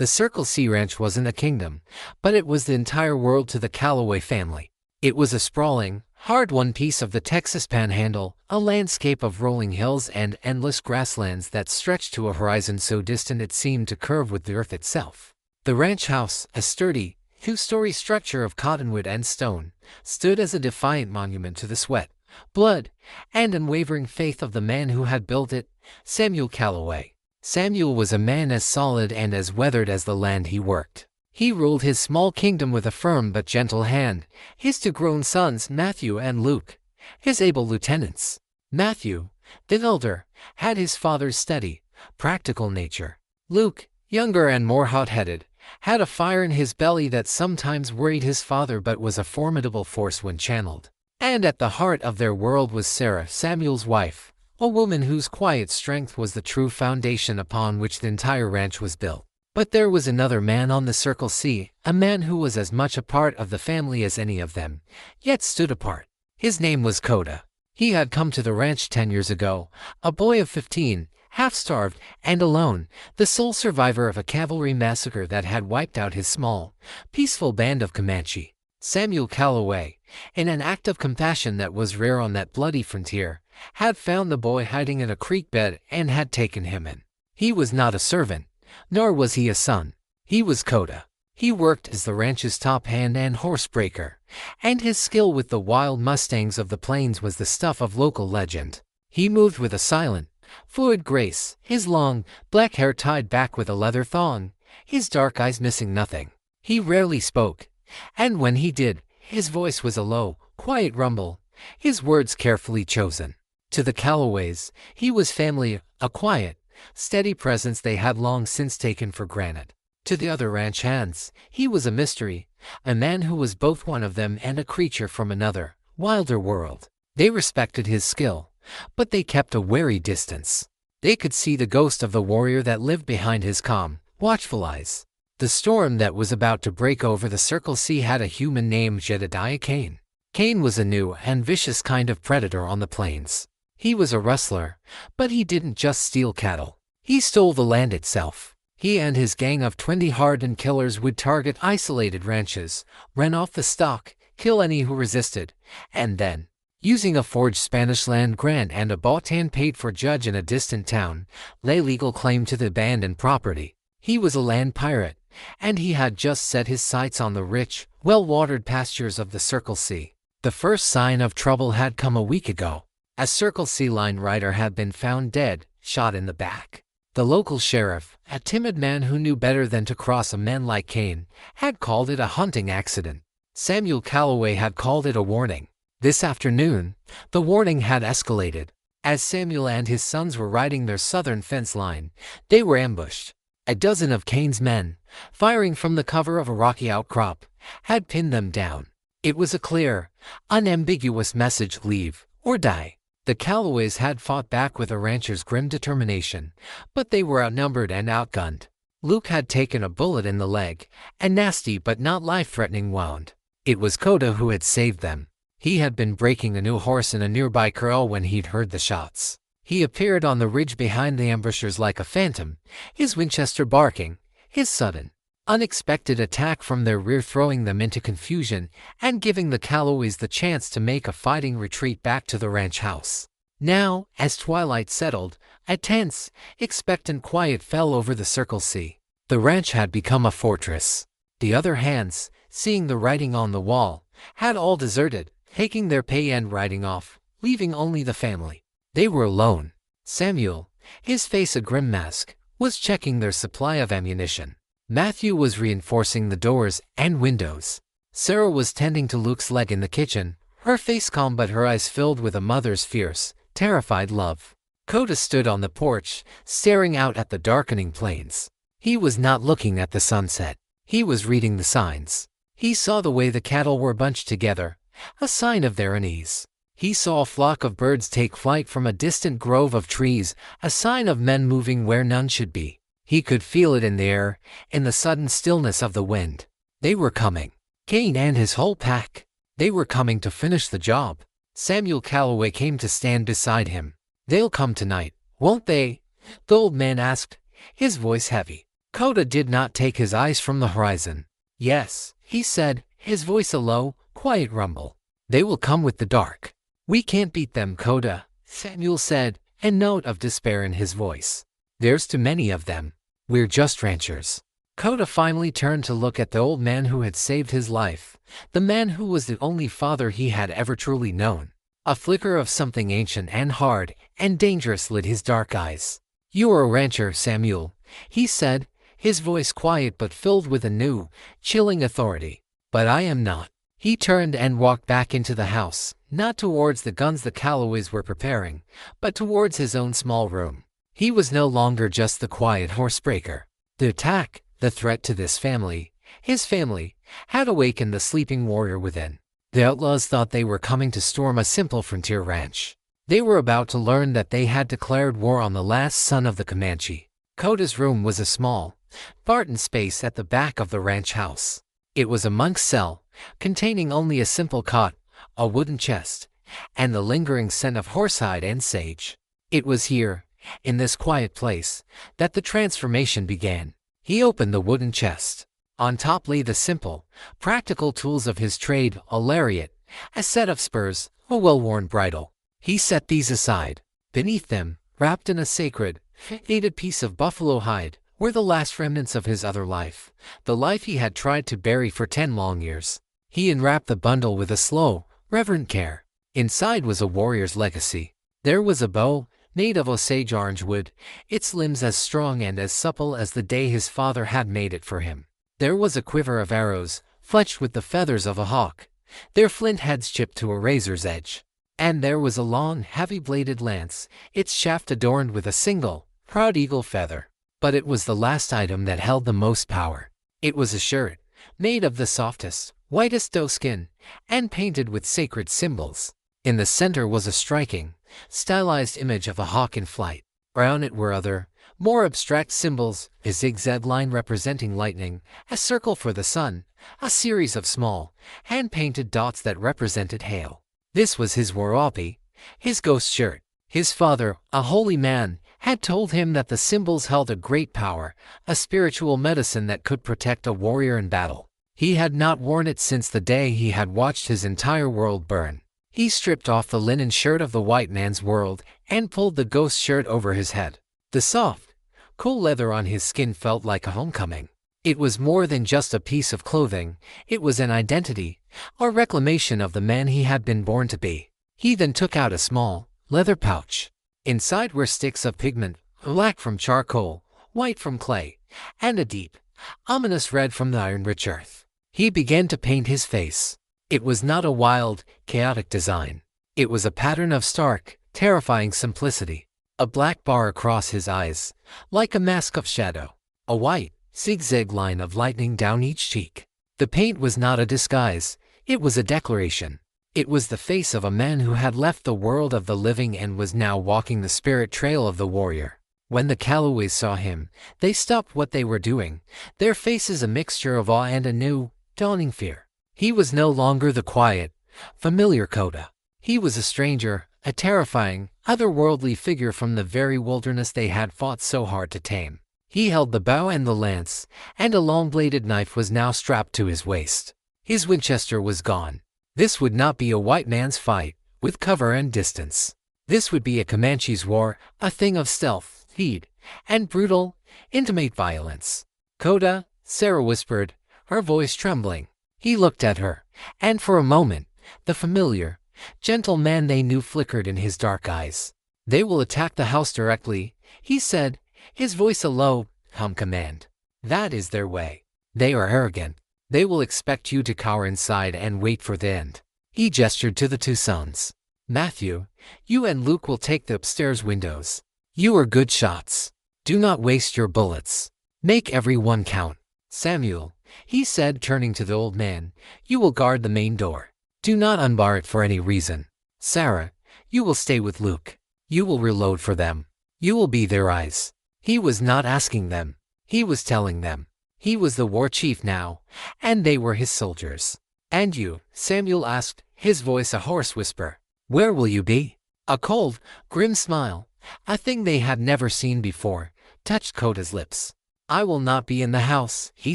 The Circle C Ranch wasn't a kingdom, but it was the entire world to the Calloway family. It was a sprawling, hard-won piece of the Texas Panhandle, a landscape of rolling hills and endless grasslands that stretched to a horizon so distant it seemed to curve with the earth itself. The ranch house, a sturdy, two-story structure of cottonwood and stone, stood as a defiant monument to the sweat, blood, and unwavering faith of the man who had built it, Samuel Calloway. Samuel was a man as solid and as weathered as the land he worked. He ruled his small kingdom with a firm but gentle hand, his two grown sons, Matthew and Luke, his able lieutenants. Matthew, the elder, had his father's steady, practical nature. Luke, younger and more hot-headed, had a fire in his belly that sometimes worried his father but was a formidable force when channeled. And at the heart of their world was Sarah, Samuel's wife, a woman whose quiet strength was the true foundation upon which the entire ranch was built. But there was another man on the Circle C, a man who was as much a part of the family as any of them, yet stood apart. His name was Coda. He had come to the ranch 10 years ago, a boy of 15, half-starved and alone, the sole survivor of a cavalry massacre that had wiped out his small, peaceful band of Comanche. Samuel Calloway, in an act of compassion that was rare on that bloody frontier, had found the boy hiding in a creek bed and had taken him in. He was not a servant, nor was he a son. He was Coda. He worked as the ranch's top hand and horsebreaker, and his skill with the wild mustangs of the plains was the stuff of local legend. He moved with a silent, fluid grace, his long, black hair tied back with a leather thong, his dark eyes missing nothing. He rarely spoke, and when he did, his voice was a low, quiet rumble, his words carefully chosen. To the Calloways, he was family, a quiet, steady presence they had long since taken for granted. To the other ranch hands, he was a mystery, a man who was both one of them and a creature from another, wilder world. They respected his skill, but they kept a wary distance. They could see the ghost of the warrior that lived behind his calm, watchful eyes. The storm that was about to break over the Circle C had a human named Jedediah Kane. Kane was a new and vicious kind of predator on the plains. He was a rustler, but he didn't just steal cattle. He stole the land itself. He and his gang of 20 hardened killers would target isolated ranches, run off the stock, kill any who resisted, and then, using a forged Spanish land grant and a bought-and paid-for judge in a distant town, lay legal claim to the abandoned property. He was a land pirate, and he had just set his sights on the rich, well-watered pastures of the Circle C. The first sign of trouble had come a week ago. A Circle C line rider had been found dead, shot in the back. The local sheriff, a timid man who knew better than to cross a man like Kane, had called it a hunting accident. Samuel Calloway had called it a warning. This afternoon, the warning had escalated. As Samuel and his sons were riding their southern fence line, they were ambushed. A dozen of Kane's men, firing from the cover of a rocky outcrop, had pinned them down. It was a clear, unambiguous message: leave or die. The Calloways had fought back with a rancher's grim determination, but they were outnumbered and outgunned. Luke had taken a bullet in the leg, a nasty but not life-threatening wound. It was Coda who had saved them. He had been breaking a new horse in a nearby corral when he'd heard the shots. He appeared on the ridge behind the ambushers like a phantom, his Winchester barking, his sudden, unexpected attack from their rear throwing them into confusion and giving the Calloways the chance to make a fighting retreat back to the ranch house. Now, as twilight settled, a tense, expectant quiet fell over the Circle C. The ranch had become a fortress. The other hands, seeing the writing on the wall, had all deserted, taking their pay and riding off, leaving only the family. They were alone. Samuel, his face a grim mask, was checking their supply of ammunition. Matthew was reinforcing the doors and windows. Sarah was tending to Luke's leg in the kitchen, her face calm but her eyes filled with a mother's fierce, terrified love. Coda stood on the porch, staring out at the darkening plains. He was not looking at the sunset. He was reading the signs. He saw the way the cattle were bunched together, a sign of their unease. He saw a flock of birds take flight from a distant grove of trees, a sign of men moving where none should be. He could feel it in the air, in the sudden stillness of the wind. They were coming. Kane and his whole pack. They were coming to finish the job. Samuel Calloway came to stand beside him. "They'll come tonight, won't they?" the old man asked, his voice heavy. Coda did not take his eyes from the horizon. "Yes," he said, his voice a low, quiet rumble. "They will come with the dark." "We can't beat them, Coda," Samuel said, a note of despair in his voice. "There's too many of them. We're just ranchers." Coda finally turned to look at the old man who had saved his life, the man who was the only father he had ever truly known. A flicker of something ancient and hard and dangerous lit his dark eyes. "You are a rancher, Samuel," he said, his voice quiet but filled with a new, chilling authority. "But I am not." He turned and walked back into the house, not towards the guns the Calloways were preparing, but towards his own small room. He was no longer just the quiet horsebreaker. The attack, the threat to this family, his family, had awakened the sleeping warrior within. The outlaws thought they were coming to storm a simple frontier ranch. They were about to learn that they had declared war on the last son of the Comanche. Coda's room was a small, barren space at the back of the ranch house. It was a monk's cell, containing only a simple cot, a wooden chest, and the lingering scent of horsehide and sage. It was here, in this quiet place, that the transformation began. He opened the wooden chest. On top lay the simple, practical tools of his trade, a lariat, a set of spurs, a well-worn bridle. He set these aside. Beneath them, wrapped in a sacred, faded piece of buffalo hide, were the last remnants of his other life, the life he had tried to bury for 10 long years. He unwrapped the bundle with a slow, reverent care. Inside was a warrior's legacy. There was a bow, made of osage orange wood, its limbs as strong and as supple as the day his father had made it for him. There was a quiver of arrows, fletched with the feathers of a hawk, their flint heads chipped to a razor's edge. And there was a long, heavy-bladed lance, its shaft adorned with a single, proud eagle feather. But it was the last item that held the most power. It was a shirt, made of the softest, whitest doe skin, and painted with sacred symbols. In the center was a striking, stylized image of a hawk in flight. Around it were other, more abstract symbols, a zigzag line representing lightning, a circle for the sun, a series of small, hand-painted dots that represented hail. This was his warapi, his ghost shirt. His father, a holy man, had told him that the symbols held a great power, a spiritual medicine that could protect a warrior in battle. He had not worn it since the day he had watched his entire world burn. He stripped off the linen shirt of the white man's world and pulled the ghost shirt over his head. The soft, cool leather on his skin felt like a homecoming. It was more than just a piece of clothing, it was an identity, a reclamation of the man he had been born to be. He then took out a small, leather pouch. Inside were sticks of pigment, black from charcoal, white from clay, and a deep, ominous red from the iron-rich earth. He began to paint his face. It was not a wild, chaotic design. It was a pattern of stark, terrifying simplicity. A black bar across his eyes, like a mask of shadow. A white, zigzag line of lightning down each cheek. The paint was not a disguise, it was a declaration. It was the face of a man who had left the world of the living and was now walking the spirit trail of the warrior. When the Calloways saw him, they stopped what they were doing, their faces a mixture of awe and a new, dawning fear. He was no longer the quiet, familiar Coda. He was a stranger, a terrifying, otherworldly figure from the very wilderness they had fought so hard to tame. He held the bow and the lance, and a long-bladed knife was now strapped to his waist. His Winchester was gone. This would not be a white man's fight, with cover and distance. This would be a Comanche's war, a thing of stealth, speed, and brutal, intimate violence. "Coda," Sarah whispered, her voice trembling. He looked at her, and for a moment, the familiar, gentle man they knew flickered in his dark eyes. "They will attack the house directly," he said, his voice a low, calm command. "That is their way. They are arrogant. They will expect you to cower inside and wait for the end." He gestured to the 2 sons. "Matthew, you and Luke will take the upstairs windows. You are good shots. Do not waste your bullets. Make every one count. Samuel," he said, turning to the old man, "you will guard the main door. Do not unbar it for any reason. Sarah, you will stay with Luke. You will reload for them. You will be their eyes." He was not asking them. He was telling them. He was the war chief now, and they were his soldiers. "And you?" Samuel asked, his voice a hoarse whisper. "Where will you be?" A cold, grim smile, a thing they had never seen before, touched Coda's lips. "I will not be in the house," he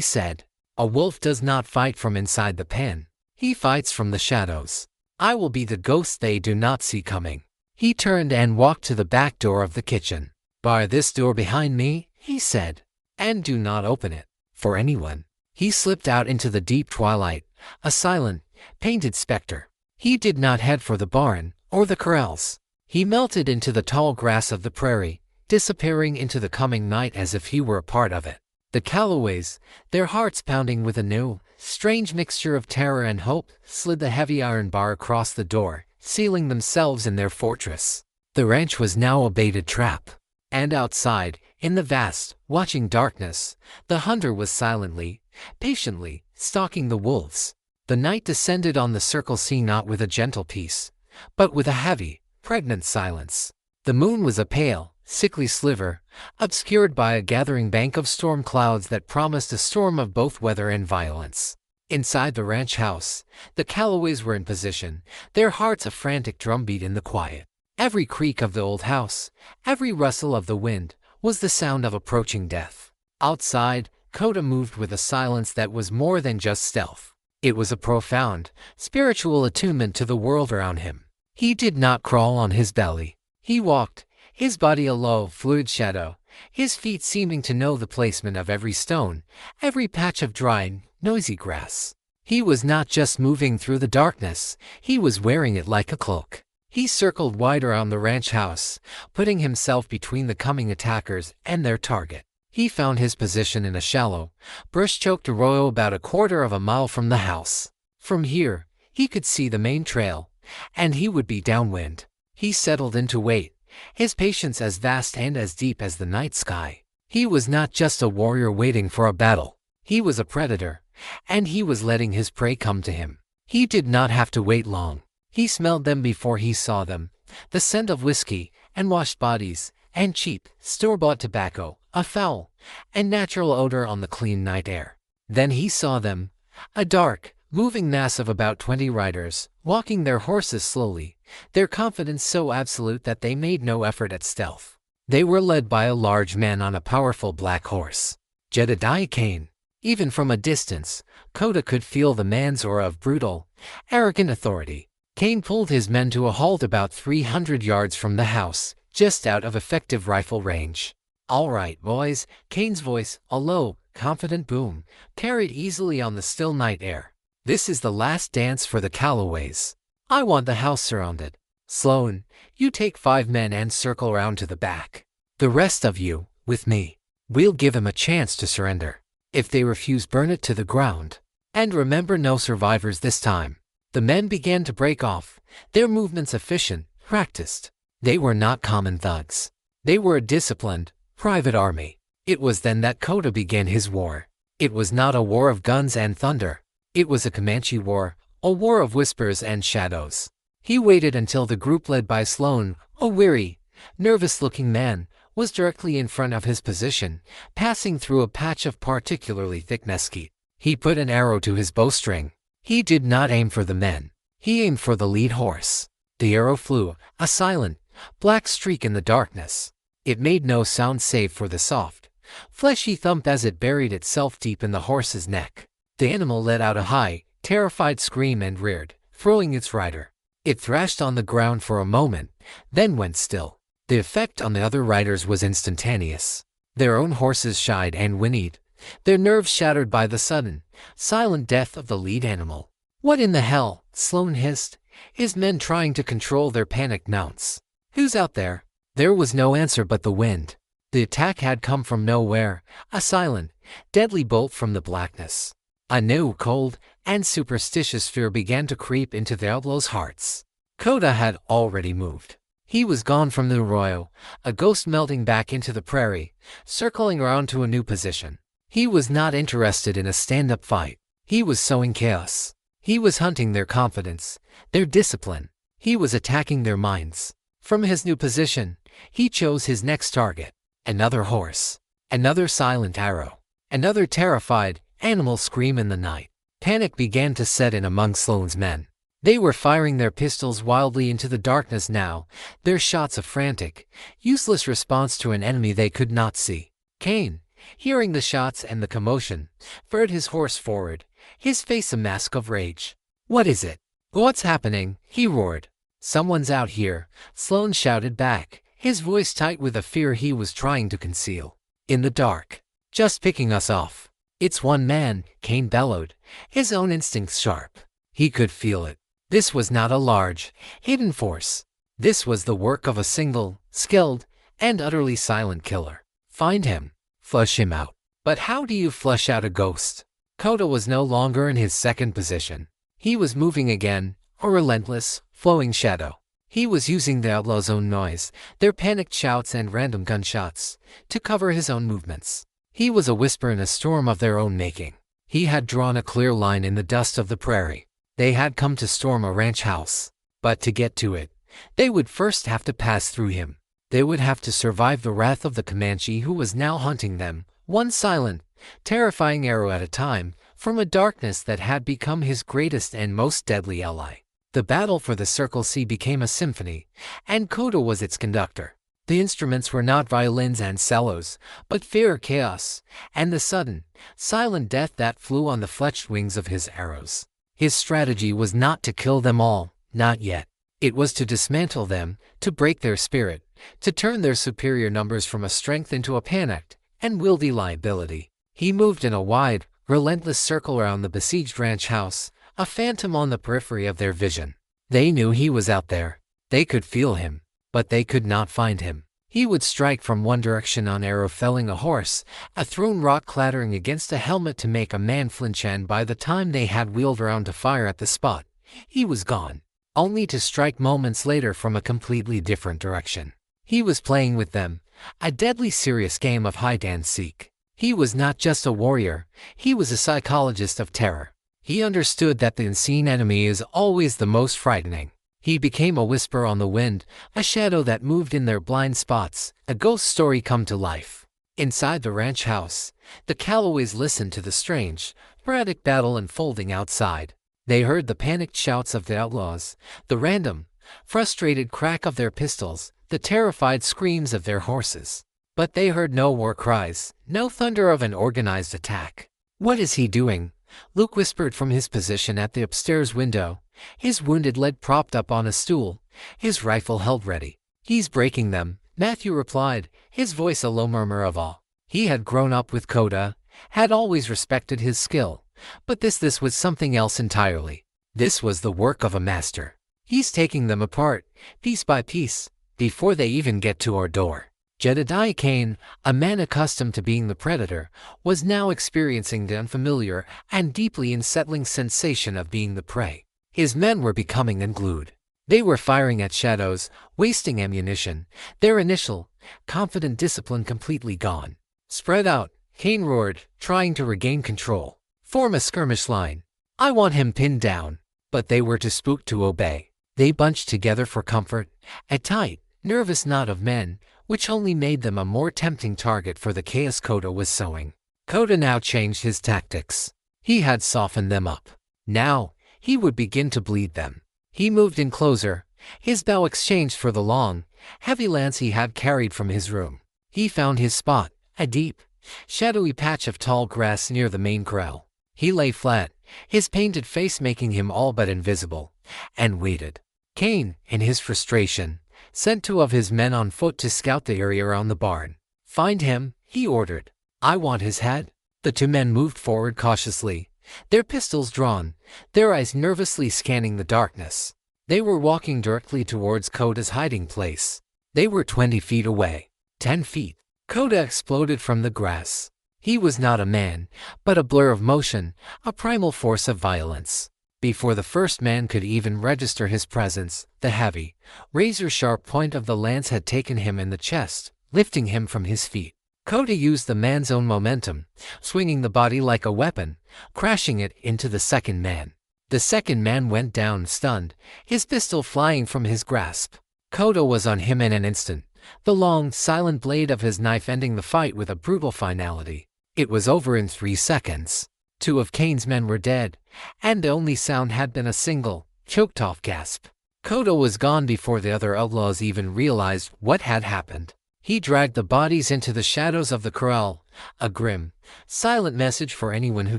said. "A wolf does not fight from inside the pen. He fights from the shadows. I will be the ghost they do not see coming." He turned and walked to the back door of the kitchen. "Bar this door behind me," he said, "and do not open it for anyone." He slipped out into the deep twilight, a silent, painted specter. He did not head for the barn or the corrals. He melted into the tall grass of the prairie, disappearing into the coming night as if he were a part of it. The Calloways, their hearts pounding with a new, strange mixture of terror and hope, slid the heavy iron bar across the door, sealing themselves in their fortress. The ranch was now a baited trap. And outside, in the vast, watching darkness, the hunter was silently, patiently, stalking the wolves. The night descended on the circle scene not with a gentle peace, but with a heavy, pregnant silence. The moon was a pale, sickly sliver, obscured by a gathering bank of storm clouds that promised a storm of both weather and violence. Inside the ranch house, the Calloways were in position, their hearts a frantic drumbeat in the quiet. Every creak of the old house, every rustle of the wind, was the sound of approaching death. Outside, Coda moved with a silence that was more than just stealth. It was a profound, spiritual attunement to the world around him. He did not crawl on his belly. He walked, his body a low, fluid shadow, his feet seeming to know the placement of every stone, every patch of dry, noisy grass. He was not just moving through the darkness, he was wearing it like a cloak. He circled wide around the ranch house, putting himself between the coming attackers and their target. He found his position in a shallow, brush-choked arroyo about a quarter of a mile from the house. From here, he could see the main trail, and he would be downwind. He settled into wait, his patience as vast and as deep as the night sky. He was not just a warrior waiting for a battle. He was a predator, and he was letting his prey come to him. He did not have to wait long. He smelled them before he saw them, the scent of whiskey, and washed bodies, and cheap, store-bought tobacco, a foul and natural odor on the clean night air. Then he saw them, a dark, moving mass of about 20 riders, walking their horses slowly, their confidence so absolute that they made no effort at stealth. They were led by a large man on a powerful black horse, Jedediah Kane. Even from a distance, Coda could feel the man's aura of brutal, arrogant authority. Kane pulled his men to a halt about 300 yards from the house, just out of effective rifle range. "All right, boys," Kane's voice, a low, confident boom, carried easily on the still night air. "This is the last dance for the Calloways. I want the house surrounded. Sloan, you take 5 men and circle around to the back. The rest of you, with me. We'll give them a chance to surrender. If they refuse, burn it to the ground. And remember, no survivors this time." The men began to break off, their movements efficient, practiced. They were not common thugs. They were a disciplined, private army. It was then that Coda began his war. It was not a war of guns and thunder. It was a Comanche war, a war of whispers and shadows. He waited until the group led by Sloan, a weary, nervous-looking man, was directly in front of his position, passing through a patch of particularly thick mesquite. He put an arrow to his bowstring. He did not aim for the men. He aimed for the lead horse. The arrow flew, a silent, black streak in the darkness. It made no sound save for the soft, fleshy thump as it buried itself deep in the horse's neck. The animal let out a high, terrified scream and reared, throwing its rider. It thrashed on the ground for a moment, then went still. The effect on the other riders was instantaneous. Their own horses shied and whinnied, their nerves shattered by the sudden, silent death of the lead animal. "What in the hell?" Sloan hissed, his men trying to control their panicked mounts. "Who's out there?" There was no answer but the wind. The attack had come from nowhere, a silent, deadly bolt from the blackness. A new, cold, and superstitious fear began to creep into the outlaws' hearts. Coda had already moved. He was gone from the arroyo, a ghost melting back into the prairie, circling around to a new position. He was not interested in a stand-up fight. He was sowing chaos. He was hunting their confidence, their discipline. He was attacking their minds. From his new position, he chose his next target. Another horse. Another silent arrow. Another terrified, animal scream in the night. Panic began to set in among Sloan's men. They were firing their pistols wildly into the darkness now, their shots a frantic, useless response to an enemy they could not see. Kane, Hearing the shots and the commotion, spurred his horse forward, his face a mask of rage. "What is it? What's happening?" he roared. "Someone's out here," Sloan shouted back, his voice tight with a fear he was trying to conceal. "In the dark. Just picking us off." "It's one man," Kane bellowed, his own instincts sharp. He could feel it. This was not a large, hidden force. This was the work of a single, skilled, and utterly silent killer. "Find him. Flush him out." But how do you flush out a ghost? Kota was no longer in his second position. He was moving again, a relentless, flowing shadow. He was using the outlaws' own noise, their panicked shouts and random gunshots, to cover his own movements. He was a whisper in a storm of their own making. He had drawn a clear line in the dust of the prairie. They had come to storm a ranch house. But to get to it, they would first have to pass through him. They would have to survive the wrath of the Comanche who was now hunting them, one silent, terrifying arrow at a time, from a darkness that had become his greatest and most deadly ally. The battle for the Circle C became a symphony, and Kota was its conductor. The instruments were not violins and cellos, but fear, chaos, and the sudden, silent death that flew on the fletched wings of his arrows. His strategy was not to kill them all, not yet. It was to dismantle them, to break their spirit, to turn their superior numbers from a strength into a panicked, and wieldy liability. He moved in a wide, relentless circle around the besieged ranch house, a phantom on the periphery of their vision. They knew he was out there. They could feel him, but they could not find him. He would strike from one direction, an arrow felling a horse, a thrown rock clattering against a helmet to make a man flinch, and by the time they had wheeled around to fire at the spot, he was gone, only to strike moments later from a completely different direction. He was playing with them, a deadly serious game of hide-and-seek. He was not just a warrior, he was a psychologist of terror. He understood that the unseen enemy is always the most frightening. He became a whisper on the wind, a shadow that moved in their blind spots, a ghost story come to life. Inside the ranch house, the Calloways listened to the strange, sporadic battle unfolding outside. They heard the panicked shouts of the outlaws, the random, frustrated crack of their pistols, the terrified screams of their horses. But they heard no war cries, no thunder of an organized attack. "What is he doing?" Luke whispered from his position at the upstairs window, his wounded leg propped up on a stool, his rifle held ready. "He's breaking them," Matthew replied, his voice a low murmur of awe. He had grown up with Kota, had always respected his skill, but this was something else entirely. This was the work of a master. "He's taking them apart, piece by piece, before they even get to our door." Jedediah Kane, a man accustomed to being the predator, was now experiencing the unfamiliar and deeply unsettling sensation of being the prey. His men were becoming unglued. They were firing at shadows, wasting ammunition, their initial, confident discipline completely gone. "Spread out," Kane roared, trying to regain control. "Form a skirmish line. I want him pinned down." But they were too spooked to obey. They bunched together for comfort, a tight, nervous knot of men, which only made them a more tempting target for the chaos Kota was sowing. Kota now changed his tactics. He had softened them up. Now, he would begin to bleed them. He moved in closer, his bow exchanged for the long, heavy lance he had carried from his room. He found his spot, a deep, shadowy patch of tall grass near the main corral. He lay flat, his painted face making him all but invisible, and waited. Kane, in his frustration, sent 2 of his men on foot to scout the area around the barn. "Find him," he ordered. "I want his head." The 2 men moved forward cautiously, their pistols drawn, their eyes nervously scanning the darkness. They were walking directly towards Kota's hiding place. They were 20 feet away. 10 feet. Kota exploded from the grass. He was not a man, but a blur of motion, a primal force of violence. Before the first man could even register his presence, the heavy, razor-sharp point of the lance had taken him in the chest, lifting him from his feet. Kota used the man's own momentum, swinging the body like a weapon, crashing it into the second man. The second man went down stunned, his pistol flying from his grasp. Kota was on him in an instant, the long, silent blade of his knife ending the fight with a brutal finality. It was over in 3 seconds. 2 of Kane's men were dead, and the only sound had been a single, choked-off gasp. Kota was gone before the other outlaws even realized what had happened. He dragged the bodies into the shadows of the corral, a grim, silent message for anyone who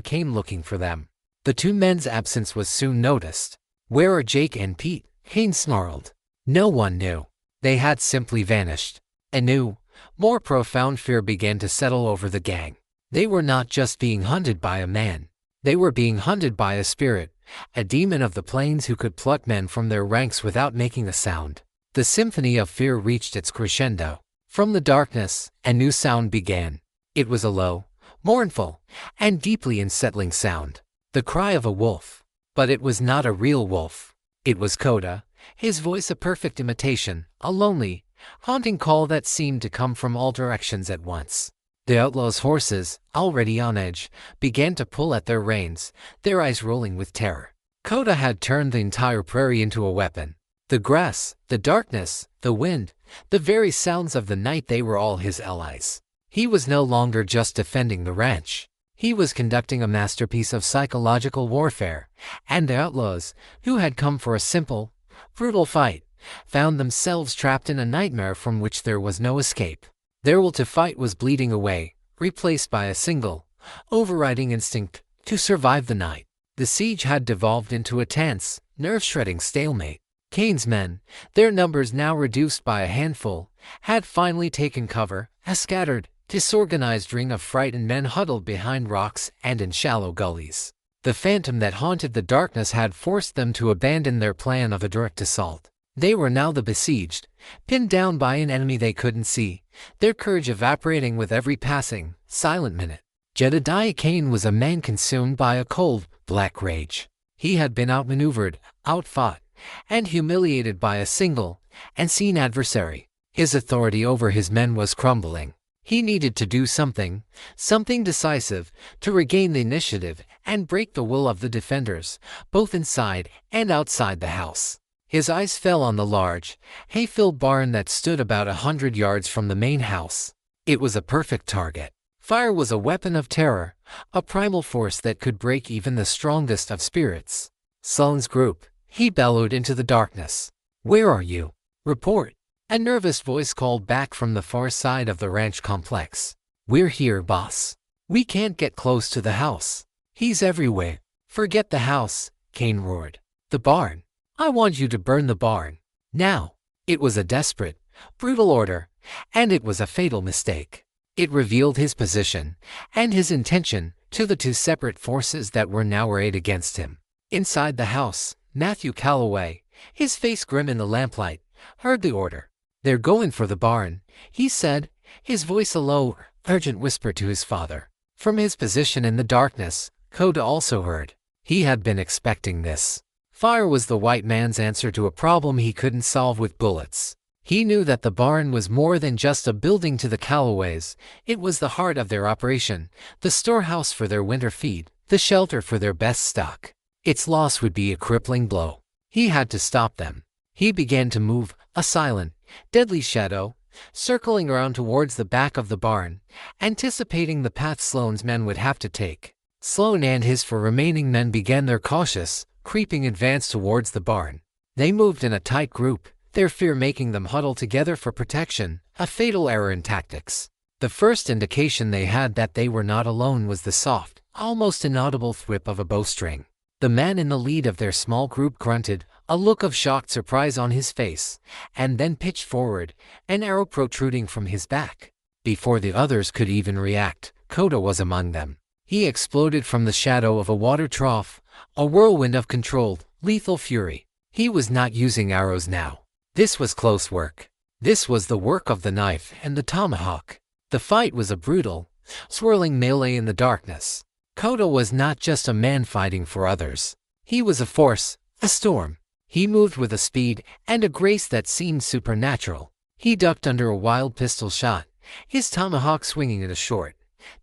came looking for them. The two men's absence was soon noticed. "Where are Jake and Pete?" Kane snarled. No one knew. They had simply vanished. A new, more profound fear began to settle over the gang. They were not just being hunted by a man. They were being hunted by a spirit, a demon of the plains who could pluck men from their ranks without making a sound. The symphony of fear reached its crescendo. From the darkness, a new sound began. It was a low, mournful, and deeply unsettling sound. The cry of a wolf. But it was not a real wolf. It was Coda, his voice a perfect imitation, a lonely, haunting call that seemed to come from all directions at once. The outlaws' horses, already on edge, began to pull at their reins, their eyes rolling with terror. Coda had turned the entire prairie into a weapon. The grass, the darkness, the wind, the very sounds of the night, they were all his allies. He was no longer just defending the ranch. He was conducting a masterpiece of psychological warfare, and the outlaws, who had come for a simple, brutal fight, found themselves trapped in a nightmare from which there was no escape. Their will to fight was bleeding away, replaced by a single, overriding instinct to survive the night. The siege had devolved into a tense, nerve-shredding stalemate. Kane's men, their numbers now reduced by a handful, had finally taken cover, a scattered, disorganized ring of frightened men huddled behind rocks and in shallow gullies. The phantom that haunted the darkness had forced them to abandon their plan of a direct assault. They were now the besieged, pinned down by an enemy they couldn't see, their courage evaporating with every passing, silent minute. Jedediah Kane was a man consumed by a cold, black rage. He had been outmaneuvered, outfought, and humiliated by a single, unseen adversary. His authority over his men was crumbling. He needed to do something decisive, to regain the initiative and break the will of the defenders, both inside and outside the house. His eyes fell on the large, hay-filled barn that stood about 100 yards from the main house. It was a perfect target. Fire was a weapon of terror, a primal force that could break even the strongest of spirits. "Sullen's group," he bellowed into the darkness. "Where are you? Report." A nervous voice called back from the far side of the ranch complex. "We're here, boss. We can't get close to the house. He's everywhere." "Forget the house," Kane roared. "The barn. I want you to burn the barn. Now." It was a desperate, brutal order, and it was a fatal mistake. It revealed his position and his intention to the two separate forces that were now arrayed against him. Inside the house, Matthew Calloway, his face grim in the lamplight, heard the order. "They're going for the barn," he said, his voice a low, urgent whisper to his father. From his position in the darkness, Coda also heard. He had been expecting this. Fire was the white man's answer to a problem he couldn't solve with bullets. He knew that the barn was more than just a building to the Calloways. It was the heart of their operation, the storehouse for their winter feed, the shelter for their best stock. Its loss would be a crippling blow. He had to stop them. He began to move, a silent, deadly shadow, circling around towards the back of the barn, anticipating the path Sloane's men would have to take. Sloane and his four remaining men began their cautious, creeping advance towards the barn. They moved in a tight group, their fear making them huddle together for protection, a fatal error in tactics. The first indication they had that they were not alone was the soft, almost inaudible thwip of a bowstring. The man in the lead of their small group grunted, a look of shocked surprise on his face, and then pitched forward, an arrow protruding from his back. Before the others could even react, Coda was among them. He exploded from the shadow of a water trough, a whirlwind of controlled, lethal fury. He was not using arrows now. This was close work. This was the work of the knife and the tomahawk. The fight was a brutal, swirling melee in the darkness. Coda was not just a man fighting for others. He was a force, a storm. He moved with a speed and a grace that seemed supernatural. He ducked under a wild pistol shot, his tomahawk swinging at a short,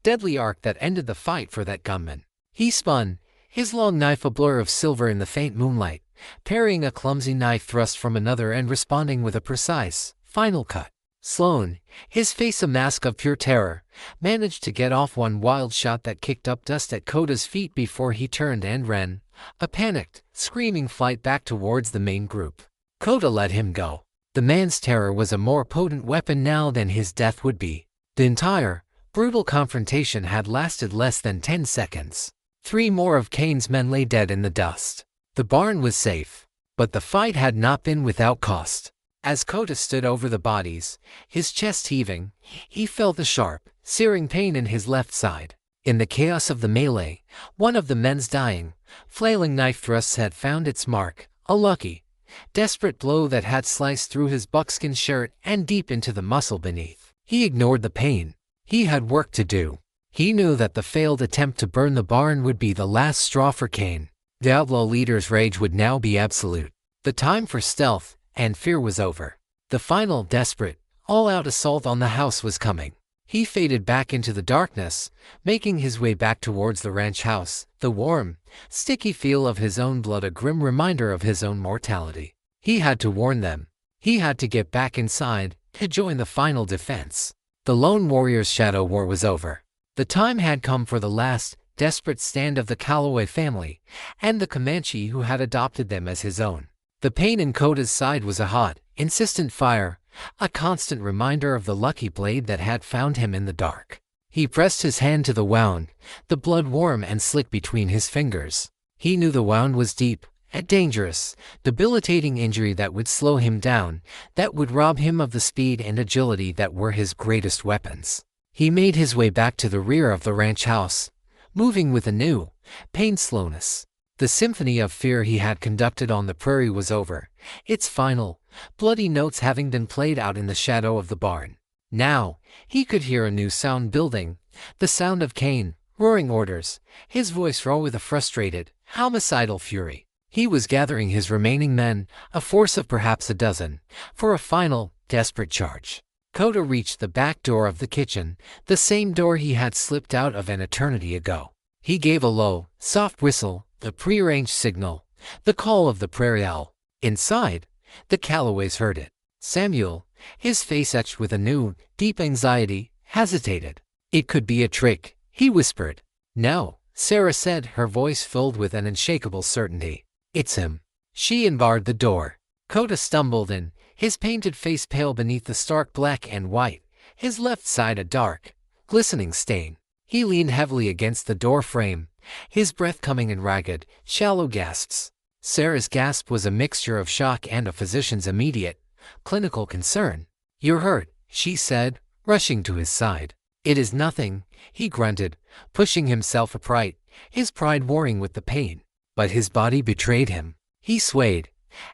deadly arc that ended the fight for that gunman. He spun, his long knife a blur of silver in the faint moonlight, parrying a clumsy knife thrust from another and responding with a precise, final cut. Sloane, his face a mask of pure terror, managed to get off one wild shot that kicked up dust at Coda's feet before he turned and ran, a panicked, screaming flight back towards the main group. Coda let him go. The man's terror was a more potent weapon now than his death would be. The entire, brutal confrontation had lasted less than 10 seconds. 3 more of Kane's men lay dead in the dust. The barn was safe, but the fight had not been without cost. As Kota stood over the bodies, his chest heaving, he felt a sharp, searing pain in his left side. In the chaos of the melee, one of the men's dying, flailing knife thrusts had found its mark, a lucky, desperate blow that had sliced through his buckskin shirt and deep into the muscle beneath. He ignored the pain. He had work to do. He knew that the failed attempt to burn the barn would be the last straw for Kane. The outlaw leader's rage would now be absolute. The time for stealth and fear was over. The final, desperate, all-out assault on the house was coming. He faded back into the darkness, making his way back towards the ranch house, the warm, sticky feel of his own blood a grim reminder of his own mortality. He had to warn them. He had to get back inside, to join the final defense. The lone warrior's shadow war was over. The time had come for the last, desperate stand of the Cowboy family, and the Comanche who had adopted them as his own. The pain in Kota's side was a hot, insistent fire, a constant reminder of the lucky blade that had found him in the dark. He pressed his hand to the wound, the blood warm and slick between his fingers. He knew the wound was deep, a dangerous, debilitating injury that would slow him down, that would rob him of the speed and agility that were his greatest weapons. He made his way back to the rear of the ranch house, moving with a new, pained slowness. The symphony of fear he had conducted on the prairie was over, its final, bloody notes having been played out in the shadow of the barn. Now, he could hear a new sound building, the sound of Kane, roaring orders, his voice raw with a frustrated, homicidal fury. He was gathering his remaining men, a force of perhaps a dozen, for a final, desperate charge. Kota reached the back door of the kitchen, the same door he had slipped out of an eternity ago. He gave a low, soft whistle, the prearranged signal, the call of the prairie owl. Inside, the Callaways heard it. Samuel, his face etched with a new, deep anxiety, hesitated. "It could be a trick," he whispered. "No," Sarah said, her voice filled with an unshakable certainty. "It's him." She unbarred the door. Kota stumbled in, his painted face pale beneath the stark black and white, his left side a dark, glistening stain. He leaned heavily against the door frame, his breath coming in ragged, shallow gasps. Sarah's gasp was a mixture of shock and a physician's immediate, clinical concern. "You're hurt," she said, rushing to his side. "It is nothing," he grunted, pushing himself upright, his pride warring with the pain. But his body betrayed him. He swayed,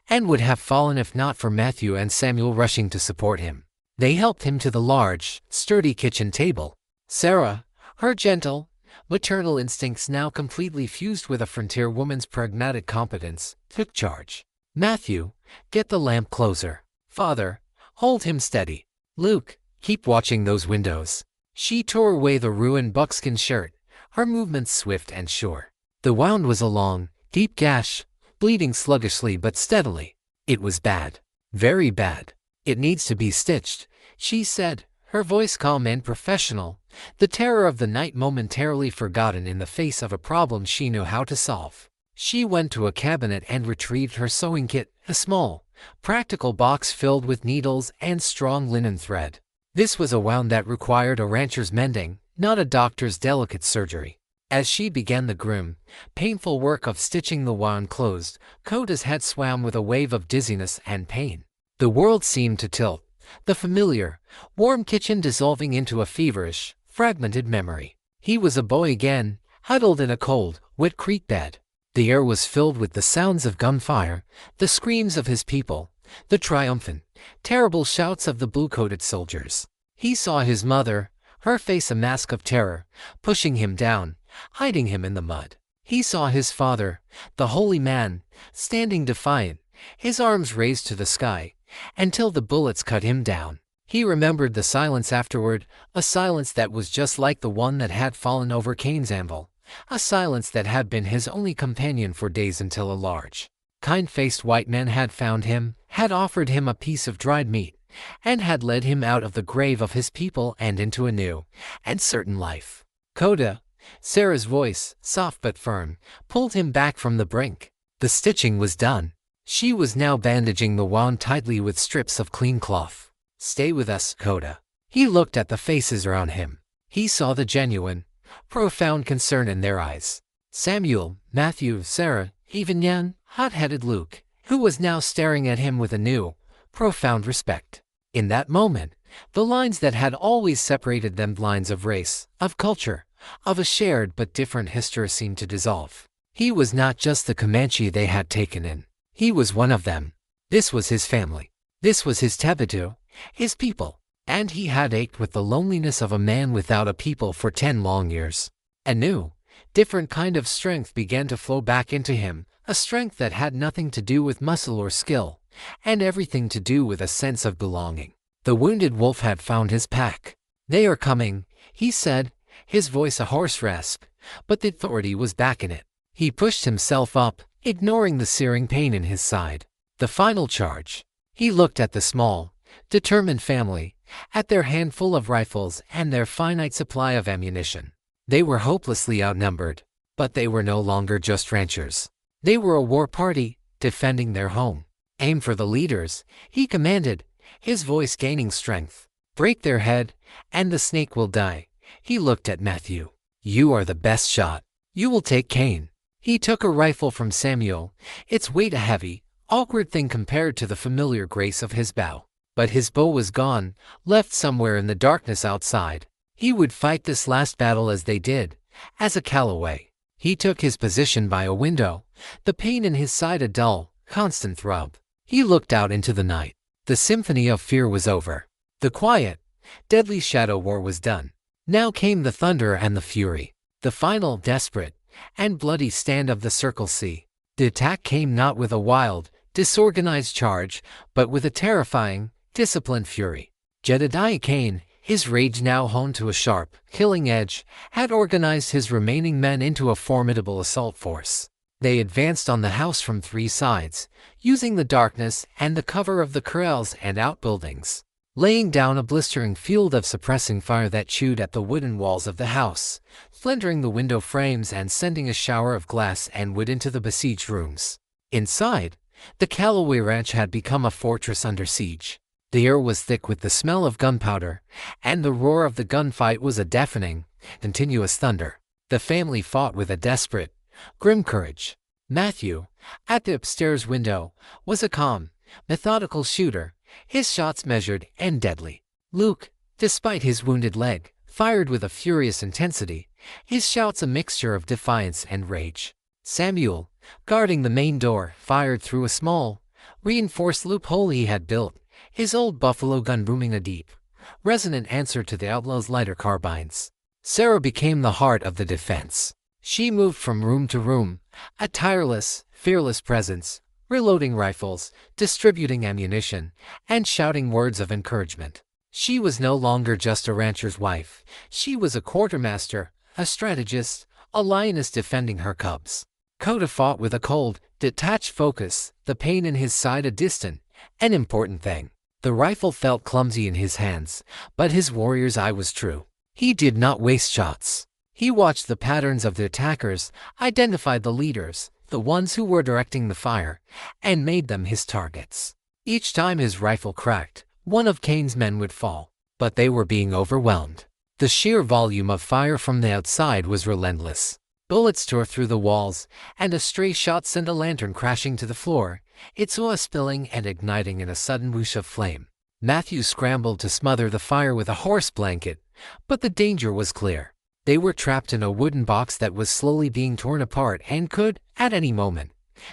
and would have fallen if not for Matthew and Samuel rushing to support him. They helped him to the large, sturdy kitchen table. Sarah, her gentle, maternal instincts now completely fused with a frontier woman's pragmatic competence, took charge. "Matthew, get the lamp closer. Father, hold him steady. Luke, keep watching those windows." She tore away the ruined buckskin shirt, her movements swift and sure. The wound was a long, deep gash, bleeding sluggishly but steadily. "It was bad. Very bad. It needs to be stitched," she said, her voice calm and professional, the terror of the night momentarily forgotten in the face of a problem she knew how to solve. She went to a cabinet and retrieved her sewing kit, a small, practical box filled with needles and strong linen thread. This was a wound that required a rancher's mending, not a doctor's delicate surgery. As she began the grim, painful work of stitching the wound closed, Kota's head swam with a wave of dizziness and pain. The world seemed to tilt, the familiar, warm kitchen dissolving into a feverish, fragmented memory. He was a boy again, huddled in a cold, wet creek bed. The air was filled with the sounds of gunfire, the screams of his people, the triumphant, terrible shouts of the blue-coated soldiers. He saw his mother, her face a mask of terror, pushing him down, hiding him in the mud. He saw his father, the holy man, standing defiant, his arms raised to the sky, until the bullets cut him down. He remembered the silence afterward, a silence that was just like the one that had fallen over Kane's anvil, a silence that had been his only companion for days until a large, kind-faced white man had found him, had offered him a piece of dried meat, and had led him out of the grave of his people and into a new and certain life. "Kota," Sarah's voice, soft but firm, pulled him back from the brink. The stitching was done. She was now bandaging the wound tightly with strips of clean cloth. "Stay with us, Kota." He looked at the faces around him. He saw the genuine, profound concern in their eyes. Samuel, Matthew, Sarah, even young, hot-headed Luke, who was now staring at him with a new, profound respect. In that moment, the lines that had always separated them, lines of race, of culture, of a shared but different history, seemed to dissolve. He was not just the Comanche they had taken in. He was one of them. This was his family. This was his Tabitu, his people. And he had ached with the loneliness of a man without a people for 10 long years. A new, different kind of strength began to flow back into him, a strength that had nothing to do with muscle or skill, and everything to do with a sense of belonging. The wounded wolf had found his pack. "They are coming," he said, his voice a hoarse rasp, but the authority was back in it. He pushed himself up, ignoring the searing pain in his side. The final charge. He looked at the small, determined family, at their handful of rifles and their finite supply of ammunition. They were hopelessly outnumbered, but they were no longer just ranchers. They were a war party, defending their home. "Aim for the leaders," he commanded, his voice gaining strength. "Break their head, and the snake will die." He looked at Matthew. "You are the best shot. You will take Cain." He took a rifle from Samuel, its weight a heavy, awkward thing compared to the familiar grace of his bow. But his bow was gone, left somewhere in the darkness outside. He would fight this last battle as they did, as a Cowboy. He took his position by a window, the pain in his side a dull, constant throb. He looked out into the night. The symphony of fear was over. The quiet, deadly shadow war was done. Now came the thunder and the fury, the final, desperate, and bloody stand of the Circle C. The attack came not with a wild, disorganized charge, but with a terrifying, disciplined fury. Jedediah Cain, his rage now honed to a sharp, killing edge, had organized his remaining men into a formidable assault force. They advanced on the house from 3 sides, using the darkness and the cover of the corrals and outbuildings, laying down a blistering field of suppressing fire that chewed at the wooden walls of the house, splintering the window frames and sending a shower of glass and wood into the besieged rooms. Inside, the Callaway Ranch had become a fortress under siege. The air was thick with the smell of gunpowder, and the roar of the gunfight was a deafening, continuous thunder. The family fought with a desperate, grim courage. Matthew, at the upstairs window, was a calm, methodical shooter, his shots measured and deadly. Luke, despite his wounded leg, fired with a furious intensity, his shouts a mixture of defiance and rage. Samuel, guarding the main door, fired through a small, reinforced loophole he had built, his old buffalo gun booming a deep, resonant answer to the Outlaws' lighter carbines. Sarah became the heart of the defense. She moved from room to room, a tireless, fearless presence, reloading rifles, distributing ammunition, and shouting words of encouragement. She was no longer just a rancher's wife. She was a quartermaster, a strategist, a lioness defending her cubs. Coda fought with a cold, detached focus, the pain in his side a distant, an important thing. The rifle felt clumsy in his hands, but his warrior's eye was true. He did not waste shots. He watched the patterns of the attackers, identified the leaders, the ones who were directing the fire, and made them his targets. Each time his rifle cracked, one of Cain's men would fall, but they were being overwhelmed. The sheer volume of fire from the outside was relentless. Bullets tore through the walls, and a stray shot sent a lantern crashing to the floor, its oil spilling and igniting in a sudden whoosh of flame. Matthew scrambled to smother the fire with a horse blanket, but the danger was clear. They were trapped in a wooden box that was slowly being torn apart and could, at any moment,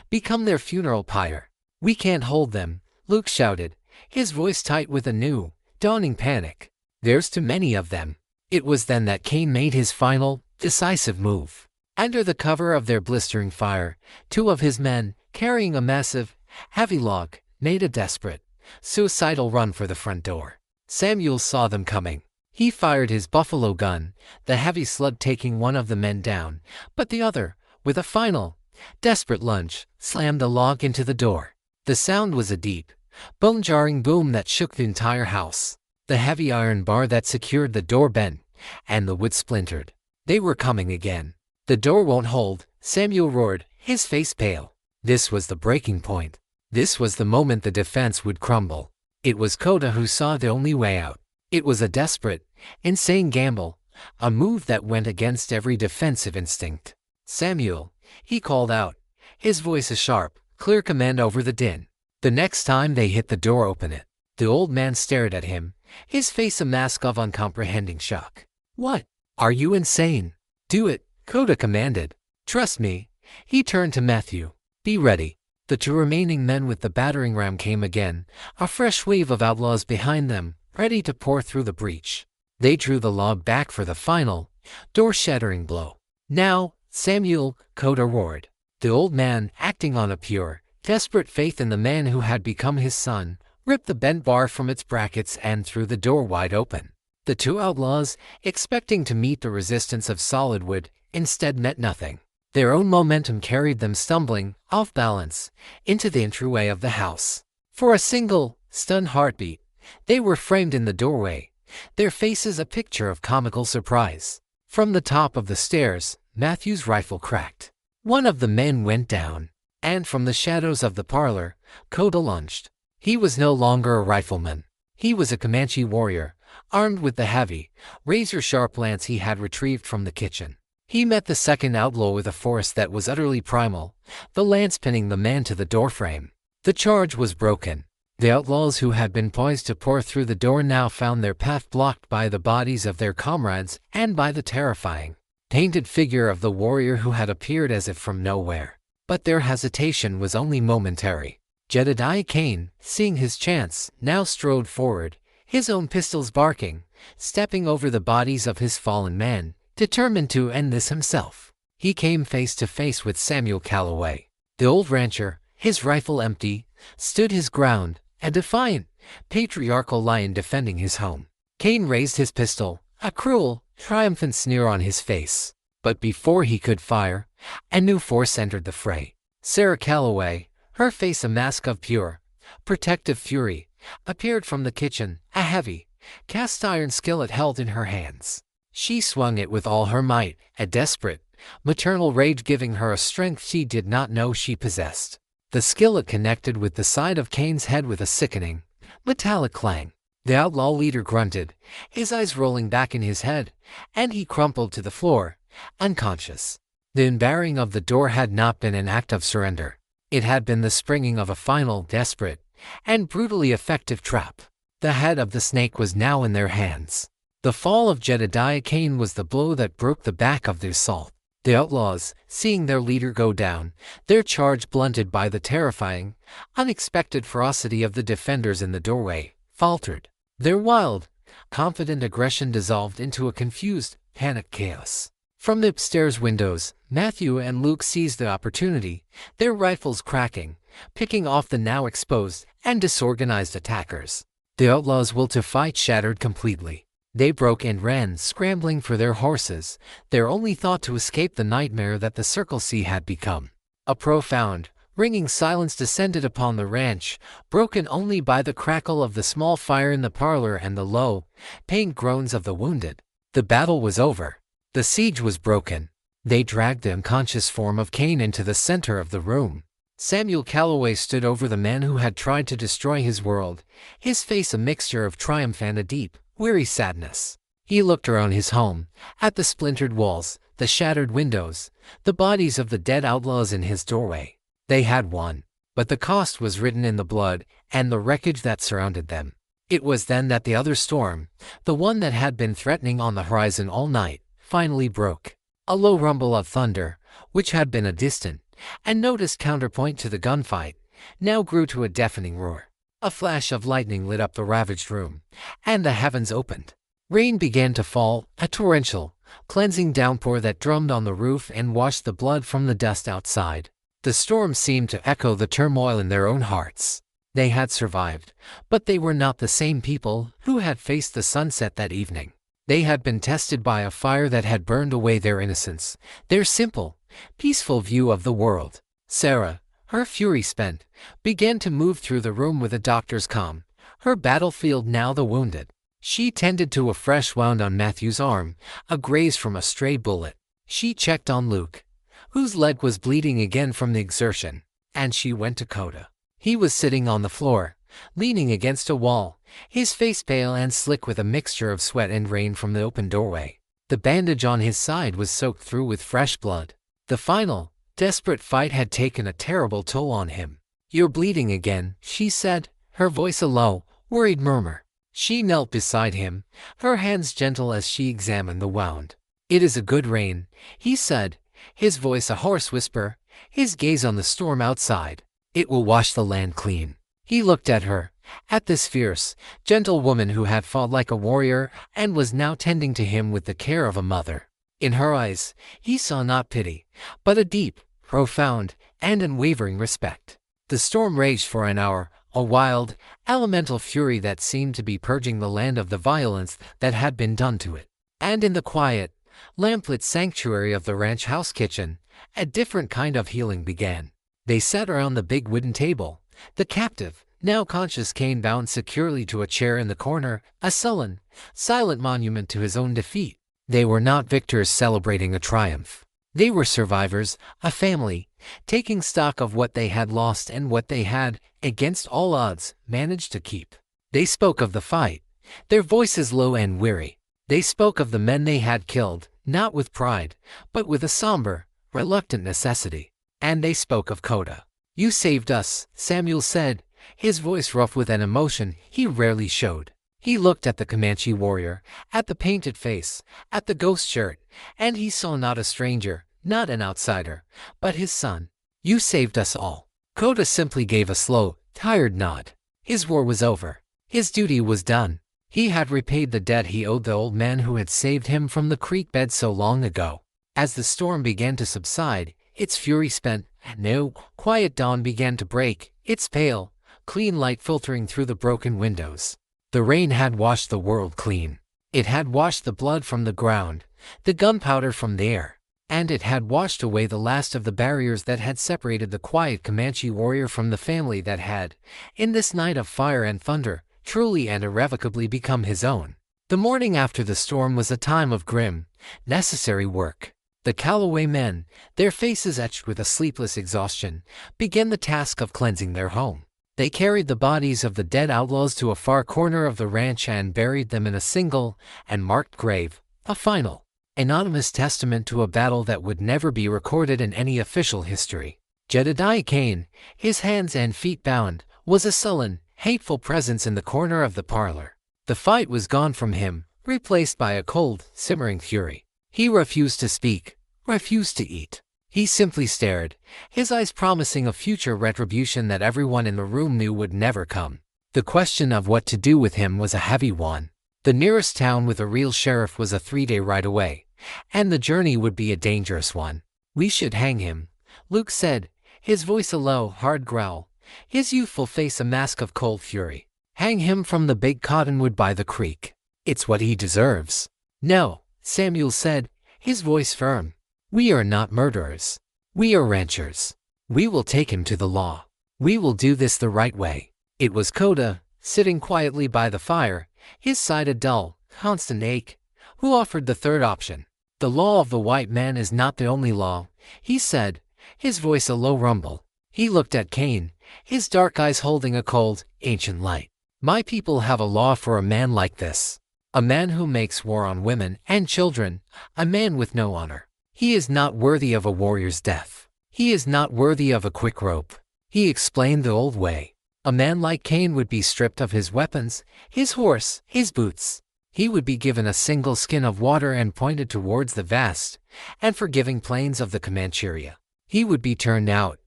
become their funeral pyre. "We can't hold them," Luke shouted, his voice tight with a new, dawning panic. "There's too many of them." It was then that Cain made his final, decisive move. Under the cover of their blistering fire, 2 of his men, carrying a massive, heavy log, made a desperate, suicidal run for the front door. Samuel saw them coming. He fired his buffalo gun, the heavy slug taking one of the men down, but the other, with a final, desperate lunge, slammed the log into the door. The sound was a deep, bone-jarring boom that shook the entire house. The heavy iron bar that secured the door bent, and the wood splintered. They were coming again. "The door won't hold," Samuel roared, his face pale. This was the breaking point. This was the moment the defense would crumble. It was Coda who saw the only way out. It was a desperate, insane gamble, a move that went against every defensive instinct. "Samuel," he called out, his voice a sharp, clear command over the din. The next time they hit the door, open it. The old man stared at him, his face a mask of uncomprehending shock. "What? Are you insane?" "Do it," Coda commanded. "Trust me." He turned to Matthew. "Be ready." The two remaining men with the battering ram came again, a fresh wave of outlaws behind them, ready to pour through the breach. They drew the log back for the final, door-shattering blow. "Now, Samuel," Coda roared. The old man, acting on a pure, desperate faith in the man who had become his son, ripped the bent bar from its brackets and threw the door wide open. The two outlaws, expecting to meet the resistance of solid wood, instead met nothing. Their own momentum carried them stumbling, off balance, into the entryway of the house. For a single, stunned heartbeat, they were framed in the doorway, their faces a picture of comical surprise. From the top of the stairs, Matthew's rifle cracked. One of the men went down, and from the shadows of the parlor, Coda lunged. He was no longer a rifleman. He was a Comanche warrior, armed with the heavy, razor-sharp lance he had retrieved from the kitchen. He met the second outlaw with a force that was utterly primal, the lance pinning the man to the doorframe. The charge was broken. The outlaws who had been poised to pour through the door now found their path blocked by the bodies of their comrades and by the terrifying, painted figure of the warrior who had appeared as if from nowhere. But their hesitation was only momentary. Jedediah Kane, seeing his chance, now strode forward, his own pistols barking, stepping over the bodies of his fallen men, determined to end this himself. He came face to face with Samuel Calloway. The old rancher, his rifle empty, stood his ground, a defiant, patriarchal lion defending his home. Kane raised his pistol, a cruel, triumphant sneer on his face. But before he could fire, a new force entered the fray. Sarah Calloway, her face a mask of pure, protective fury, appeared from the kitchen, a heavy, cast-iron skillet held in her hands. She swung it with all her might, a desperate, maternal rage giving her a strength she did not know she possessed. The skillet connected with the side of Kane's head with a sickening, metallic clang. The outlaw leader grunted, his eyes rolling back in his head, and he crumpled to the floor, unconscious. The unbarring of the door had not been an act of surrender. It had been the springing of a final, desperate, and brutally effective trap. The head of the snake was now in their hands. The fall of Jedediah Kane was the blow that broke the back of the assault. The outlaws, seeing their leader go down, their charge blunted by the terrifying, unexpected ferocity of the defenders in the doorway, faltered. Their wild, confident aggression dissolved into a confused, panicked chaos. From the upstairs windows, Matthew and Luke seized the opportunity, their rifles cracking, picking off the now exposed and disorganized attackers. The outlaws' will to fight shattered completely. They broke and ran, scrambling for their horses, their only thought to escape the nightmare that the Circle C had become. A profound, ringing silence descended upon the ranch, broken only by the crackle of the small fire in the parlor and the low, pained groans of the wounded. The battle was over. The siege was broken. They dragged the unconscious form of Kane into the center of the room. Samuel Calloway stood over the man who had tried to destroy his world, his face a mixture of triumph and a deep, weary sadness. He looked around his home, at the splintered walls, the shattered windows, the bodies of the dead outlaws in his doorway. They had won, but the cost was written in the blood and the wreckage that surrounded them. It was then that the other storm, the one that had been threatening on the horizon all night, finally broke. A low rumble of thunder, which had been a distant and noticed counterpoint to the gunfight, now grew to a deafening roar. A flash of lightning lit up the ravaged room, and the heavens opened. Rain began to fall, a torrential, cleansing downpour that drummed on the roof and washed the blood from the dust outside. The storm seemed to echo the turmoil in their own hearts. They had survived, but they were not the same people who had faced the sunset that evening. They had been tested by a fire that had burned away their innocence, their simple, peaceful view of the world. Sarah, her fury spent, began to move through the room with a doctor's calm, her battlefield now the wounded. She tended to a fresh wound on Matthew's arm, a graze from a stray bullet. She checked on Luke, whose leg was bleeding again from the exertion, and she went to Coda. He was sitting on the floor, leaning against a wall, his face pale and slick with a mixture of sweat and rain from the open doorway. The bandage on his side was soaked through with fresh blood. The final, desperate fight had taken a terrible toll on him. "You're bleeding again," she said, her voice a low, worried murmur. She knelt beside him, her hands gentle as she examined the wound. "It is a good rain," he said, his voice a hoarse whisper, his gaze on the storm outside. "It will wash the land clean." He looked at her, at this fierce, gentle woman who had fought like a warrior and was now tending to him with the care of a mother. In her eyes, he saw not pity, but a deep, profound, and unwavering respect. The storm raged for an hour, a wild, elemental fury that seemed to be purging the land of the violence that had been done to it. And in the quiet, lamplit sanctuary of the ranch house kitchen, a different kind of healing began. They sat around the big wooden table, the captive, now conscious Cain bound securely to a chair in the corner, a sullen, silent monument to his own defeat. They were not victors celebrating a triumph. They were survivors, a family, taking stock of what they had lost and what they had, against all odds, managed to keep. They spoke of the fight, their voices low and weary. They spoke of the men they had killed, not with pride, but with a somber, reluctant necessity. And they spoke of Coda. "You saved us," Samuel said, his voice rough with an emotion he rarely showed. He looked at the Comanche warrior, at the painted face, at the ghost shirt, and he saw not a stranger, not an outsider, but his son. "You saved us all." Coda simply gave a slow, tired nod. His war was over. His duty was done. He had repaid the debt he owed the old man who had saved him from the creek bed so long ago. As the storm began to subside, its fury spent, and no quiet dawn began to break, its pale, clean light filtering through the broken windows. The rain had washed the world clean. It had washed the blood from the ground, the gunpowder from the air, and it had washed away the last of the barriers that had separated the quiet Comanche warrior from the family that had, in this night of fire and thunder, truly and irrevocably become his own. The morning after the storm was a time of grim, necessary work. The Cowboy men, their faces etched with a sleepless exhaustion, began the task of cleansing their home. They carried the bodies of the dead outlaws to a far corner of the ranch and buried them in a single and marked grave, a final, anonymous testament to a battle that would never be recorded in any official history. Jedediah Cain, his hands and feet bound, was a sullen, hateful presence in the corner of the parlor. The fight was gone from him, replaced by a cold, simmering fury. He refused to speak, refused to eat. He simply stared, his eyes promising a future retribution that everyone in the room knew would never come. The question of what to do with him was a heavy one. The nearest town with a real sheriff was a 3-day ride away, and the journey would be a dangerous one. "We should hang him," Luke said, his voice a low, hard growl, his youthful face a mask of cold fury. "Hang him from the big cottonwood by the creek. It's what he deserves." "No," Samuel said, his voice firm. "We are not murderers. We are ranchers. We will take him to the law. We will do this the right way." It was Coda, sitting quietly by the fire, his side a dull, constant ache, who offered the third option. "The law of the white man is not the only law," he said, his voice a low rumble. He looked at Cain, his dark eyes holding a cold, ancient light. "My people have a law for a man like this. A man who makes war on women and children, a man with no honor. He is not worthy of a warrior's death. He is not worthy of a quick rope." He explained the old way. A man like Cain would be stripped of his weapons, his horse, his boots. He would be given a single skin of water and pointed towards the vast and forgiving plains of the Comanche. He would be turned out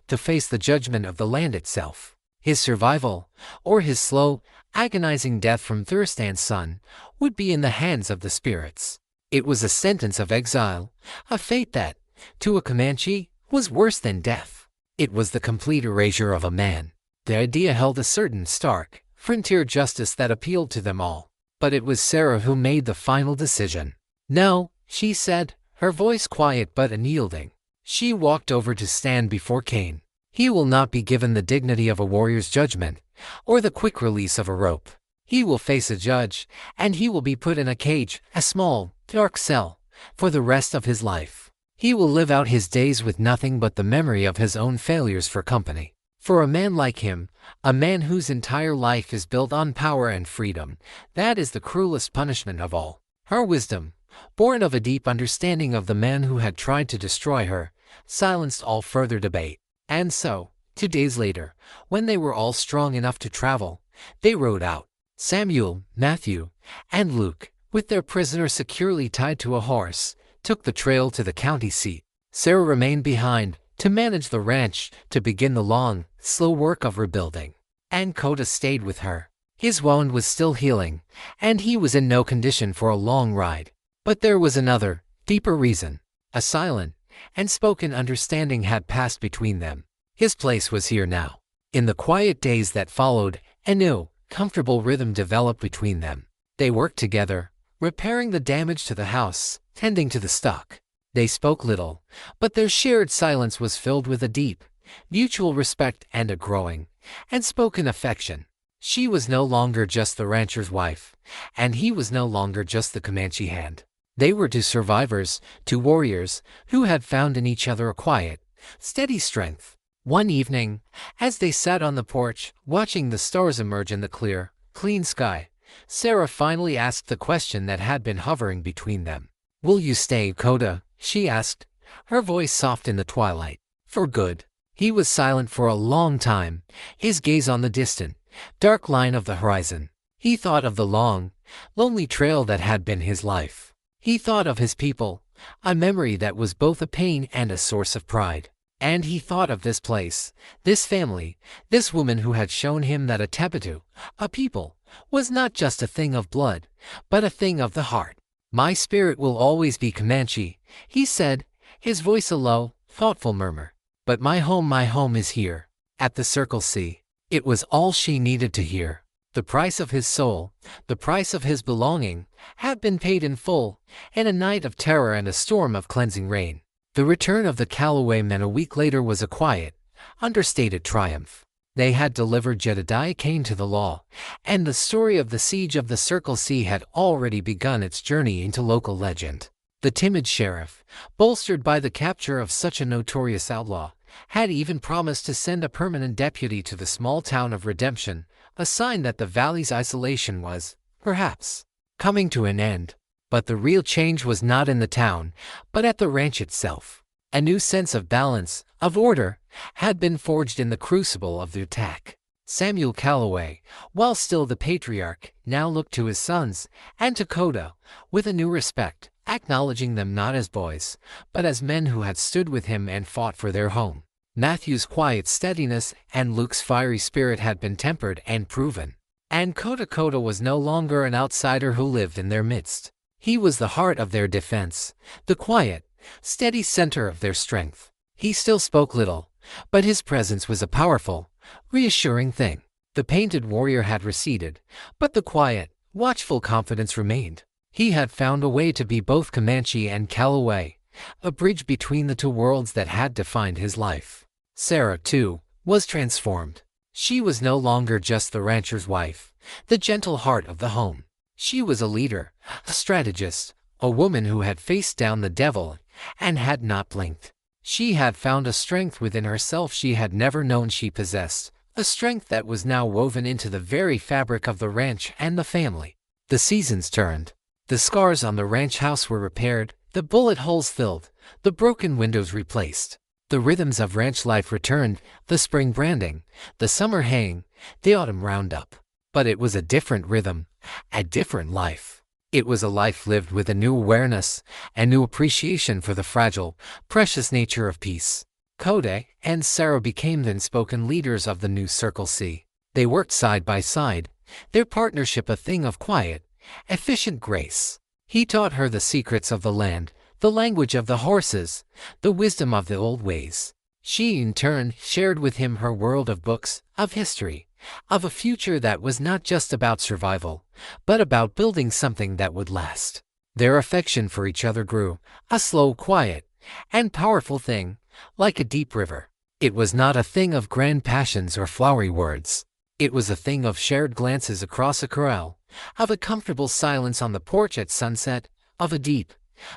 to face the judgment of the land itself. His survival, or his slow, agonizing death from thirst and sun, would be in the hands of the spirits. It was a sentence of exile, a fate that, to a Comanche, was worse than death. It was the complete erasure of a man. The idea held a certain stark, frontier justice that appealed to them all. But it was Sarah who made the final decision. "No," she said, her voice quiet but unyielding. She walked over to stand before Cain. "He will not be given the dignity of a warrior's judgment, or the quick release of a rope. He will face a judge, and he will be put in a cage, a small, dark cell, for the rest of his life. He will live out his days with nothing but the memory of his own failures for company. For a man like him, a man whose entire life is built on power and freedom, that is the cruelest punishment of all." Her wisdom, born of a deep understanding of the man who had tried to destroy her, silenced all further debate. And so, 2 days later, when they were all strong enough to travel, they rode out. Samuel, Matthew, and Luke, with their prisoner securely tied to a horse, took the trail to the county seat. Sarah remained behind to manage the ranch, to begin the long, slow work of rebuilding. And Coda stayed with her. His wound was still healing, and he was in no condition for a long ride. But there was another, deeper reason. A silent and spoken understanding had passed between them. His place was here now. In the quiet days that followed, a new, comfortable rhythm developed between them. They worked together, repairing the damage to the house, tending to the stock. They spoke little, but their shared silence was filled with a deep, mutual respect and a growing, unspoken affection. She was no longer just the rancher's wife, and he was no longer just the Comanche hand. They were two survivors, two warriors, who had found in each other a quiet, steady strength. One evening, as they sat on the porch, watching the stars emerge in the clear, clean sky, Sarah finally asked the question that had been hovering between them. "Will you stay, Coda?" she asked, her voice soft in the twilight. "For good." He was silent for a long time, his gaze on the distant, dark line of the horizon. He thought of the long, lonely trail that had been his life. He thought of his people, a memory that was both a pain and a source of pride. And he thought of this place, this family, this woman who had shown him that a tabitu, a people, was not just a thing of blood, but a thing of the heart. "My spirit will always be Comanche," he said, his voice a low, thoughtful murmur. "But my home is here, at the Circle C." It was all she needed to hear. The price of his soul, the price of his belonging, had been paid in full, in a night of terror and a storm of cleansing rain. The return of the Cowboy men a week later was a quiet, understated triumph. They had delivered Jedediah Cain to the law, and the story of the siege of the Circle C had already begun its journey into local legend. The timid sheriff, bolstered by the capture of such a notorious outlaw, had even promised to send a permanent deputy to the small town of Redemption, a sign that the valley's isolation was, perhaps, coming to an end. But the real change was not in the town, but at the ranch itself. A new sense of balance, of order, had been forged in the crucible of the attack. Samuel Calloway, while still the patriarch, now looked to his sons, and to Coda, with a new respect, acknowledging them not as boys, but as men who had stood with him and fought for their home. Matthew's quiet steadiness and Luke's fiery spirit had been tempered and proven. And Coda was no longer an outsider who lived in their midst. He was the heart of their defense, the quiet, steady center of their strength. He still spoke little, but his presence was a powerful, reassuring thing. The painted warrior had receded, but the quiet, watchful confidence remained. He had found a way to be both Comanche and Calloway, a bridge between the two worlds that had defined his life. Sarah, too, was transformed. She was no longer just the rancher's wife, the gentle heart of the home. She was a leader, a strategist, a woman who had faced down the devil and had not blinked. She had found a strength within herself she had never known she possessed, a strength that was now woven into the very fabric of the ranch and the family. The seasons turned. The scars on the ranch house were repaired, the bullet holes filled, the broken windows replaced. The rhythms of ranch life returned, the spring branding, the summer haying, the autumn roundup. But it was a different rhythm, a different life. It was a life lived with a new awareness, a new appreciation for the fragile, precious nature of peace. Coda and Sarah became the unspoken leaders of the new Circle C. They worked side by side, their partnership a thing of quiet, efficient grace. He taught her the secrets of the land, the language of the horses, the wisdom of the old ways. She, in turn, shared with him her world of books, of history, of a future that was not just about survival, but about building something that would last. Their affection for each other grew, a slow, quiet, and powerful thing, like a deep river. It was not a thing of grand passions or flowery words. It was a thing of shared glances across a corral, of a comfortable silence on the porch at sunset, of a deep,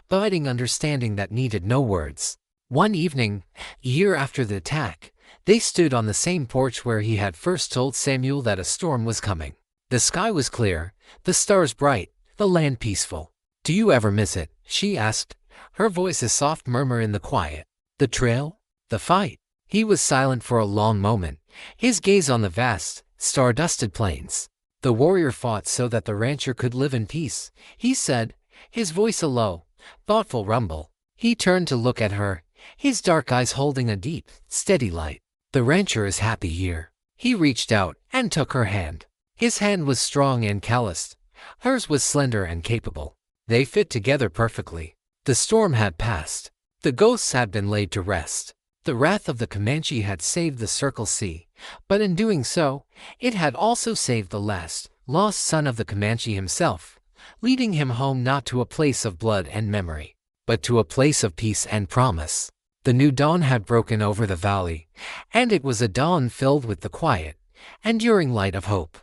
abiding understanding that needed no words. One evening, a year after the attack, they stood on the same porch where he had first told Samuel that a storm was coming. The sky was clear, the stars bright, the land peaceful. Do you ever miss it? She asked, her voice a soft murmur in the quiet. The trail? The fight? He was silent for a long moment, his gaze on the vast, star-dusted plains. The warrior fought so that the rancher could live in peace, he said, his voice a low, thoughtful rumble. He turned to look at her, his dark eyes holding a deep, steady light. The rancher is happy here. He reached out and took her hand. His hand was strong and calloused. Hers was slender and capable. They fit together perfectly. The storm had passed. The ghosts had been laid to rest. The wrath of the Comanche had saved the Circle C, but in doing so, it had also saved the last, lost son of the Comanche himself, leading him home not to a place of blood and memory, but to a place of peace and promise. The new dawn had broken over the valley, and it was a dawn filled with the quiet, enduring light of hope.